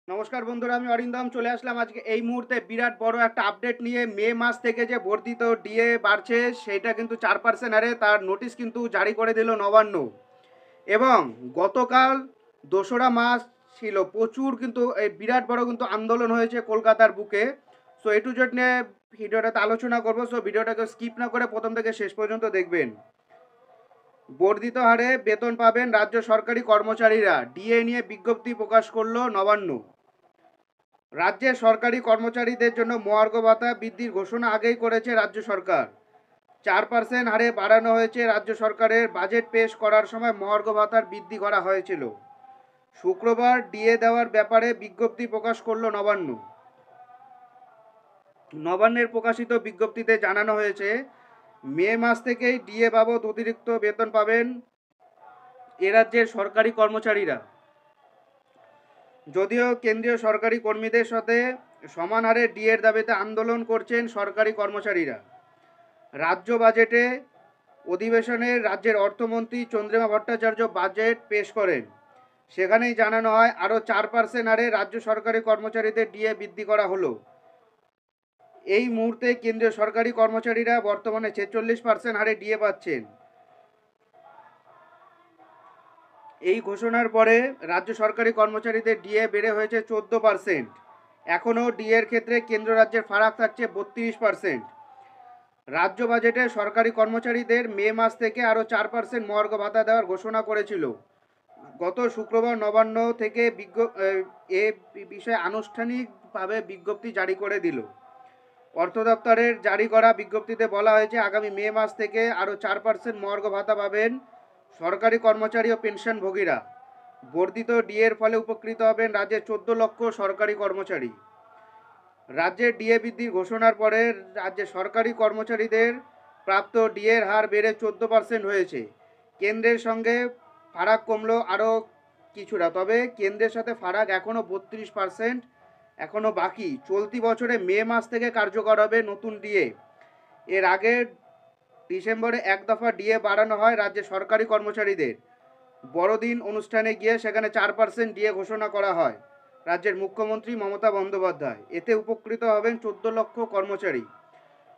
নমস্কার বন্ধুরা, আমি অরিন্দম চলে আসলাম আজকে এই মুহূর্তে বিরাট বড় একটা আপডেট নিয়ে। মে মাস থেকে যে বর্ধিত ডিএ বাড়ছে সেটা কিন্তু 4% হারে তার নোটিশ কিন্তু জারি করে দিল নবান্ন। এবং গতকাল 2রা মাস ছিল, প্রচুর কিন্তু এই বিরাট বড় কিন্তু আন্দোলন হয়েছে কলকাতার বুকে। সো এ টু জেড নিয়ে ভিডিওটাতে আলোচনা করবো। সো ভিডিওটাকে স্কিপ না করে প্রথম থেকে শেষ পর্যন্ত দেখবেন। বর্ধিত হারে বেতন পাবেন রাজ্য সরকারি কর্মচারীরা, ডিএ নিয়ে বিজ্ঞপ্তি প্রকাশ করলো নবান্ন। রাজ্যের সরকারি কর্মচারীদের জন্য মহার্ঘ ভাতা বৃদ্ধির ঘোষণা আগেই করেছে রাজ্য সরকার। 4% হারে বাড়ানো হয়েছে। রাজ্য সরকারের বাজেট পেশ করার সময় মহার্ঘ ভাতার বৃদ্ধি করা হয়েছিল। শুক্রবার ডিএ দেওয়ার ব্যাপারে বিজ্ঞপ্তি প্রকাশ করল নবান্ন। নবান্নের প্রকাশিত বিজ্ঞপ্তিতে জানানো হয়েছে, মে মাস থেকেই ডিএ বাবদ অতিরিক্ত বেতন পাবেন এ রাজ্যের সরকারি কর্মচারীরা। যদিও কেন্দ্রীয় সরকারি কর্মীদের সাথে সমান হারে ডিএর দাবিতে আন্দোলন করছেন সরকারি কর্মচারীরা। রাজ্য বাজেটে অধিবেশনে রাজ্যের অর্থমন্ত্রী চন্দ্রিমা ভট্টাচার্য বাজেট পেশ করেন। সেখানেই জানানো হয় আরও 4% হারে রাজ্য সরকারি কর্মচারীদের ডিএ বৃদ্ধি করা হলো। এই মুহূর্তে কেন্দ্রীয় সরকারি কর্মচারীরা বর্তমানে 46% হারে ডিএ পাচ্ছেন। এই ঘোষণার পরে রাজ্য সরকারি কর্মচারীদের ডিএ বেড়ে হয়েছে 14%। এখনও ডিএর ক্ষেত্রে কেন্দ্র রাজ্যের ফারাক থাকছে 32%। রাজ্য বাজেটে সরকারি কর্মচারীদের মে মাস থেকে আরও 4% মহার্ঘ ভাতা দেওয়ার ঘোষণা করেছিল। গত শুক্রবার নবান্ন থেকে এ বিষয়ে আনুষ্ঠানিকভাবে বিজ্ঞপ্তি জারি করে দিল। অর্থ দপ্তরের জারি করা বিজ্ঞপ্তিতে বলা হয়েছে, আগামী মে মাস থেকে আরও 4% মহার্ঘ ভাতা পাবেন সরকারি কর্মচারী ও পেনশনভোগীরা। বর্ধিত ডিএর ফলে উপকৃত হবেন রাজ্যের 14 লক্ষ সরকারি কর্মচারী। রাজ্যের ডিএ বৃদ্ধির ঘোষণার পরে রাজ্যের সরকারি কর্মচারীদের প্রাপ্ত ডিএর হার বেড়ে 14% হয়েছে। কেন্দ্রের সঙ্গে ফারাক কমলো আরও কিছুটা, তবে কেন্দ্রের সাথে ফারাক এখনও 32% এখনও বাকি। চলতি বছরে মে মাস থেকে কার্যকর হবে নতুন ডিএ। এর আগে ডিসেম্বরে এক দফা ডিএ বাড়ানো হয় রাজ্যের সরকারি কর্মচারীদের। বড়দিন অনুষ্ঠানে গিয়ে সেখানে 4% ডিএ ঘোষণা করা হয় রাজ্যের মুখ্যমন্ত্রী মমতা বন্দ্যোপাধ্যায়। এতে উপকৃত হবেন 14 লক্ষ কর্মচারী।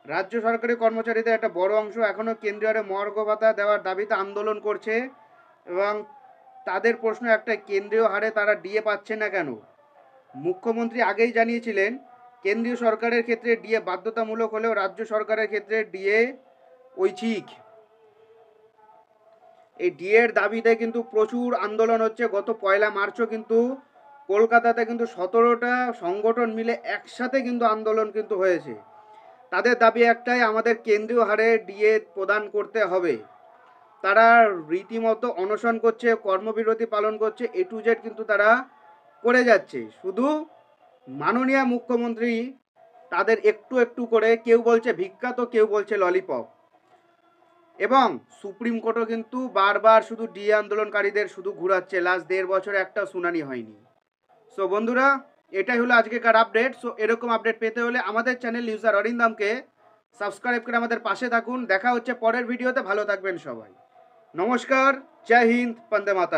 রাজ্য সরকারি কর্মচারীদের একটা বড় অংশ এখনও কেন্দ্রীয় হারে মহার্ঘ ভাতা দেওয়ার দাবিতে আন্দোলন করছে এবং তাদের প্রশ্ন একটা, কেন্দ্রীয় হারে তারা ডিএ পাচ্ছে না কেন? মুখ্যমন্ত্রী আগেই জানিয়েছিলেন কেন্দ্রীয় সরকারের ক্ষেত্রে ডিএ বাধ্যতামূলক হলেও রাজ্য সরকারের ক্ষেত্রে ডিএ ঐচ্ছিক। এই ডিএর দাবিতে কিন্তু প্রচুর আন্দোলন হচ্ছে। গত 1 মার্চও কিন্তু কলকাতাতে কিন্তু 17টা সংগঠন মিলে একসাথে কিন্তু আন্দোলন কিন্তু হয়েছে। তাদের দাবি একটাই, আমাদের কেন্দ্রীয় হারে ডিএ প্রদান করতে হবে। তারা রীতিমতো অনশন করছে, কর্মবিরতি পালন করছে, এ টু জেড কিন্তু তারা করে যাচ্ছে। শুধু মাননীয় মুখ্যমন্ত্রী তাদের একটু একটু করে, কেউ বলছে ভিক্ষা তো কেউ বলছে ললিপপ। এবং সুপ্রিম কোর্টও কিন্তু বারবার শুধু ডিএ আন্দোলনকারীদের শুধু ঘুরাচ্ছে। লাস্ট 1.5 বছরে একটা শুনানি হয়নি। সো বন্ধুরা, এটাই হলো আজকেকার আপডেট। সো এরকম আপডেট পেতে হলে আমাদের চ্যানেল ইউজার অরিন্দমকে সাবস্ক্রাইব করে আমাদের পাশে থাকুন। দেখা হচ্ছে পরের ভিডিওতে। ভালো থাকবেন সবাই। নমস্কার, জয় হিন্দ, বন্দে মাতরম।